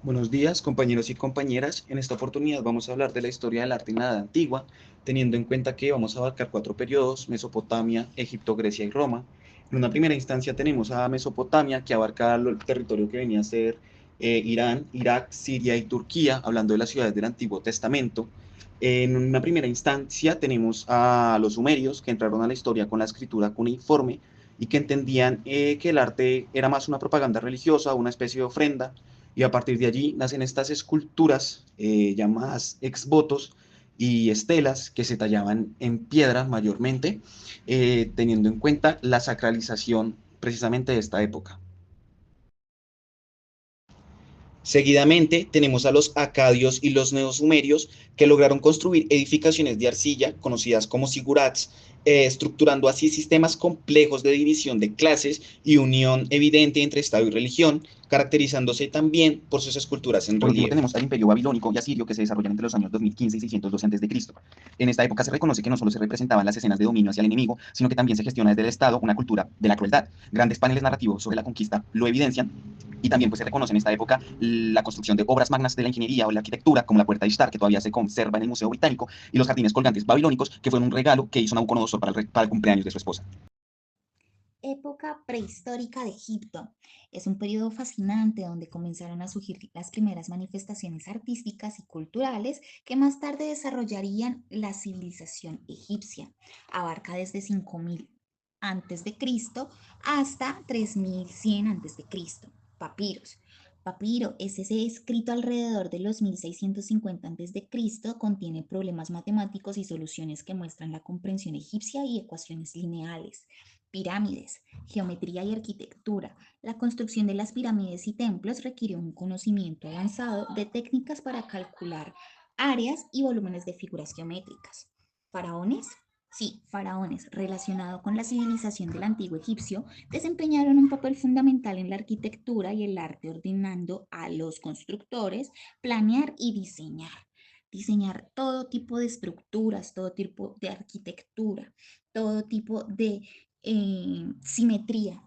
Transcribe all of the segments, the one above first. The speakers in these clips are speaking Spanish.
Buenos días, compañeros y compañeras. En esta oportunidad vamos a hablar de la historia del arte en la Edad Antigua, teniendo en cuenta que vamos a abarcar cuatro periodos: Mesopotamia, Egipto, Grecia y Roma. En una primera instancia tenemos a Mesopotamia, que abarca el territorio que venía a ser Irán, Irak, Siria y Turquía, hablando de las ciudades del Antiguo Testamento. En una primera instancia tenemos a los sumerios, que entraron a la historia con la escritura cuneiforme y que entendían que el arte era más una propaganda religiosa, una especie de ofrenda, y a partir de allí nacen estas esculturas llamadas exvotos y estelas que se tallaban en piedra mayormente, teniendo en cuenta la sacralización precisamente de esta época. Seguidamente tenemos a los acadios y los neosumerios, que lograron construir edificaciones de arcilla conocidas como zigurats, estructurando así sistemas complejos de división de clases y unión evidente entre Estado y religión, caracterizándose también por sus esculturas en relieve. Por último tenemos al Imperio Babilónico y Asirio, que se desarrollan entre los años 2015 y 612 a.C. En esta época se reconoce que no solo se representaban las escenas de dominio hacia el enemigo, sino que también se gestiona desde el Estado una cultura de la crueldad. Grandes paneles narrativos sobre la conquista lo evidencian, y también pues, se reconoce en esta época la construcción de obras magnas de la ingeniería o la arquitectura, como la Puerta de Ishtar, que todavía se conserva en el Museo Británico, y los jardines colgantes babilónicos, que fueron un regalo que hizo Nabucodonosor para el cumpleaños de su esposa. Época prehistórica de Egipto. Es un periodo fascinante donde comenzaron a surgir las primeras manifestaciones artísticas y culturales que más tarde desarrollarían la civilización egipcia. Abarca desde 5000 antes de Cristo hasta 3100 antes de Cristo. Papiros. Papiro es ese escrito alrededor de los 1650 a.C., contiene problemas matemáticos y soluciones que muestran la comprensión egipcia y ecuaciones lineales. Pirámides, geometría y arquitectura. La construcción de las pirámides y templos requiere un conocimiento avanzado de técnicas para calcular áreas y volúmenes de figuras geométricas. Faraones. Sí, faraones, relacionado con la civilización del antiguo egipcio, desempeñaron un papel fundamental en la arquitectura y el arte, ordenando a los constructores planear y diseñar todo tipo de estructuras, todo tipo de arquitectura, todo tipo de simetría.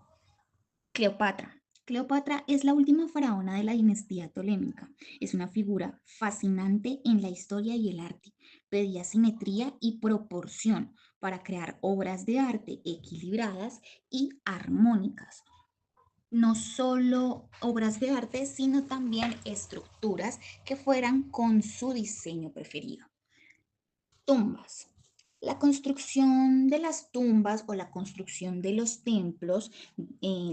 Cleopatra. Cleopatra es la última faraona de la dinastía tolémica. Es una figura fascinante en la historia y el arte. Pedía simetría y proporción para crear obras de arte equilibradas y armónicas. No solo obras de arte, sino también estructuras que fueran con su diseño preferido. Tumbas. La construcción de las tumbas o la construcción de los templos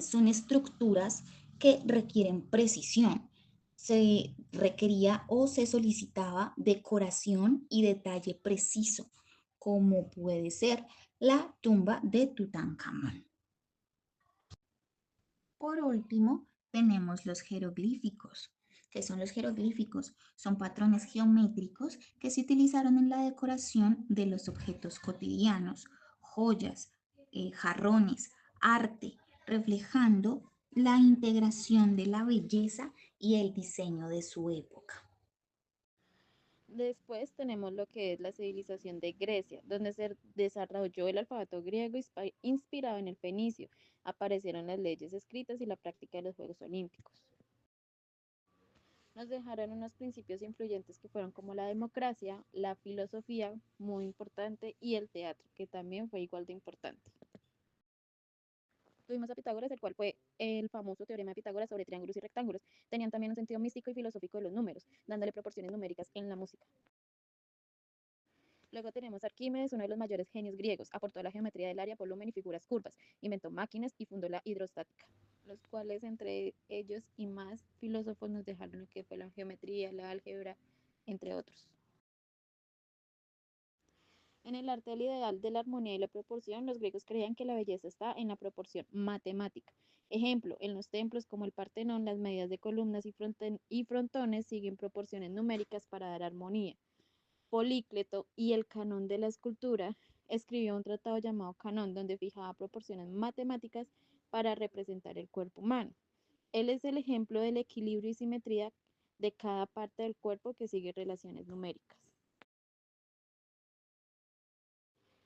son estructuras que requieren precisión. Se requería o se solicitaba decoración y detalle preciso, como puede ser la tumba de Tutankamón. Por último, tenemos los jeroglíficos. ¿Qué son los jeroglíficos? Son patrones geométricos que se utilizaron en la decoración de los objetos cotidianos, joyas, jarrones, arte, reflejando la integración de la belleza y el diseño de su época. Después tenemos lo que es la civilización de Grecia, donde se desarrolló el alfabeto griego inspirado en el fenicio. Aparecieron las leyes escritas y la práctica de los Juegos Olímpicos. Nos dejaron unos principios influyentes que fueron como la democracia, la filosofía, muy importante, y el teatro, que también fue igual de importante. Tuvimos a Pitágoras, el cual fue el famoso teorema de Pitágoras sobre triángulos y rectángulos. Tenían también un sentido místico y filosófico de los números, dándole proporciones numéricas en la música. Luego tenemos a Arquímedes, uno de los mayores genios griegos. Aportó la geometría del área, volumen y figuras curvas. Inventó máquinas y fundó la hidrostática, los cuales entre ellos y más filósofos nos dejaron lo que fue la geometría, la álgebra, entre otros. En el arte del ideal de la armonía y la proporción, los griegos creían que la belleza está en la proporción matemática. Ejemplo, en los templos como el Partenón, las medidas de columnas y frontones siguen proporciones numéricas para dar armonía. Polícleto y el canon de la escultura escribió un tratado llamado Canón, donde fijaba proporciones matemáticas para representar el cuerpo humano. Él es el ejemplo del equilibrio y simetría de cada parte del cuerpo que sigue relaciones numéricas.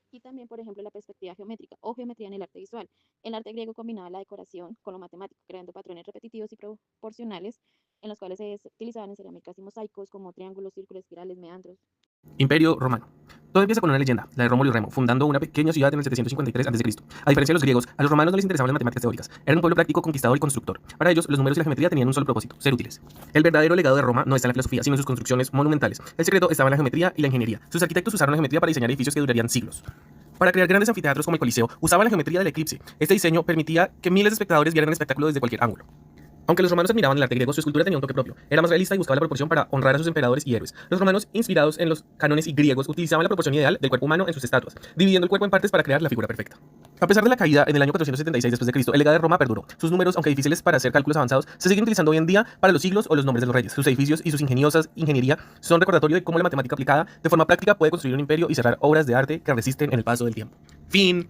Y también, por ejemplo, la perspectiva geométrica o geometría en el arte visual. El arte griego combinaba la decoración con lo matemático, creando patrones repetitivos y proporcionales en los cuales se utilizaban en cerámicas y mosaicos como triángulos, círculos, espirales, meandros. Imperio Romano. Todo empieza con una leyenda, la de Rómulo y Remo, fundando una pequeña ciudad en el 753 a.C. A diferencia de los griegos, a los romanos no les interesaban las matemáticas teóricas. Eran un pueblo práctico, conquistador y constructor. Para ellos, los números y la geometría tenían un solo propósito: ser útiles. El verdadero legado de Roma no está en la filosofía, sino en sus construcciones monumentales. El secreto estaba en la geometría y la ingeniería. Sus arquitectos usaron la geometría para diseñar edificios que durarían siglos. Para crear grandes anfiteatros como el Coliseo, usaban la geometría del eclipse. Este diseño permitía que miles de espectadores vieran el espectáculo desde cualquier ángulo. Aunque los romanos admiraban el arte griego, su escultura tenía un toque propio. Era más realista y buscaba la proporción para honrar a sus emperadores y héroes. Los romanos, inspirados en los cánones griegos, utilizaban la proporción ideal del cuerpo humano en sus estatuas, dividiendo el cuerpo en partes para crear la figura perfecta. A pesar de la caída en el año 476 después de Cristo, el legado de Roma perduró. Sus números, aunque difíciles para hacer cálculos avanzados, se siguen utilizando hoy en día para los siglos o los nombres de los reyes. Sus edificios y sus ingeniosas ingeniería son recordatorio de cómo la matemática aplicada de forma práctica puede construir un imperio y cerrar obras de arte que resisten en el paso del tiempo. Fin.